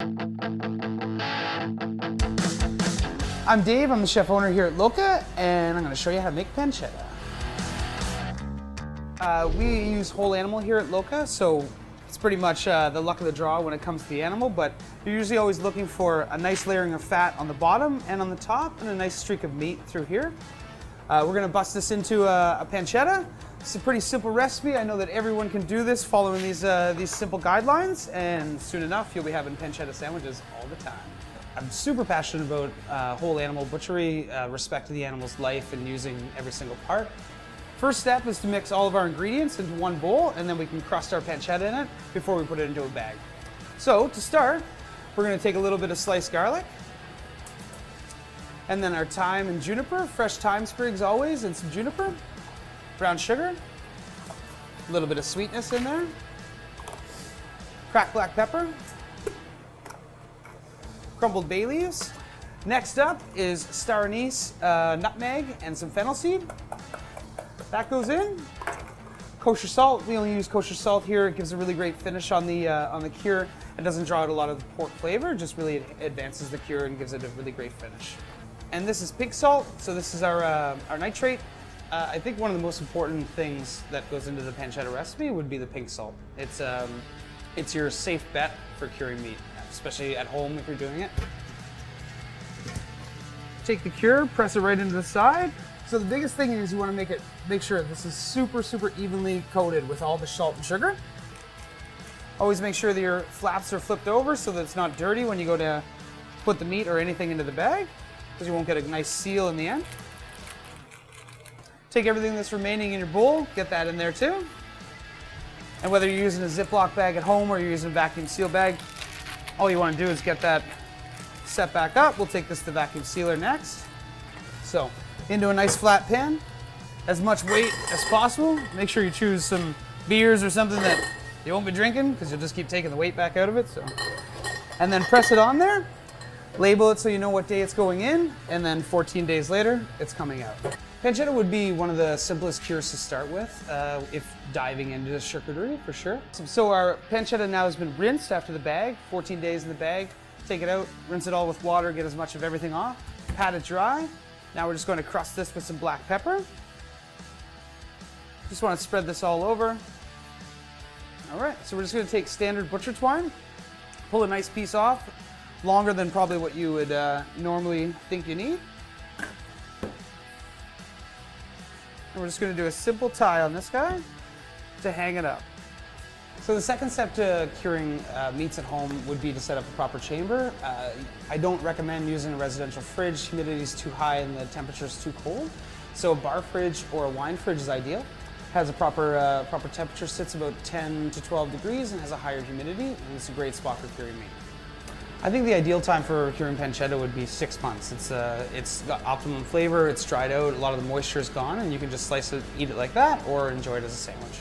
I'm Dave, I'm the chef owner here at Loca, and I'm going to show you how to make pancetta. We use whole animal here at Loca, so it's pretty much the luck of the draw when it comes to the animal, but you're usually always looking for a nice layering of fat on the bottom and on the top, and a nice streak of meat through here. We're going to bust this into a pancetta. It's a pretty simple recipe. I know that everyone can do this following these simple guidelines, and soon enough you'll be having pancetta sandwiches all the time. I'm super passionate about whole animal butchery, respect to the animal's life and using every single part. First step is to mix all of our ingredients into one bowl, and then we can crust our pancetta in it before we put it into a bag. So to start, we're going to take a little bit of sliced garlic, and then our thyme and juniper, fresh thyme sprigs always, and some juniper, brown sugar, a little bit of sweetness in there, cracked black pepper, crumbled bay leaves. Next up is star anise, nutmeg, and some fennel seed. That goes in. Kosher salt. We only use kosher salt here. It gives a really great finish on the cure. It doesn't draw out a lot of the pork flavor. It just really advances the cure and gives it a really great finish. And this is pig salt. So this is our nitrate. I think one of the most important things that goes into the pancetta recipe would be the pink salt. It's your safe bet for curing meat, especially at home if you're doing it. Take the cure, press it right into the side. So the biggest thing is you want to make sure this is super evenly coated with all the salt and sugar. Always make sure that your flaps are flipped over so that it's not dirty when you go to put the meat or anything into the bag, because you won't get a nice seal in the end. Take everything that's remaining in your bowl, get that in there too. And whether you're using a Ziploc bag at home or you're using a vacuum seal bag, all you want to do is get that set back up. We'll take this to the vacuum sealer next. So, into a nice flat pan, as much weight as possible. Make sure you choose some beers or something that you won't be drinking, because you'll just keep taking the weight back out of it. So, and then press it on there, label it so you know what day it's going in, and then 14 days later, it's coming out. Pancetta would be one of the simplest cures to start with, if diving into the charcuterie, for sure. So our pancetta now has been rinsed after the bag, 14 days in the bag. Take it out, rinse it all with water, get as much of everything off, pat it dry. Now we're just going to crust this with some black pepper. Just want to spread this all over. All right, so we're just going to take standard butcher twine, pull a nice piece off, longer than probably what you would normally think you need. And we're just going to do a simple tie on this guy to hang it up. So the second step to curing meats at home would be to set up a proper chamber. I don't recommend using a residential fridge. Humidity is too high and the temperature is too cold. So a bar fridge or a wine fridge is ideal. Has a proper temperature, sits about 10 to 12 degrees and has a higher humidity, and it's a great spot for curing meat. I think the ideal time for curing pancetta would be 6 months. It's got optimum flavor, it's dried out, a lot of the moisture is gone, and you can just slice it, eat it like that, or enjoy it as a sandwich.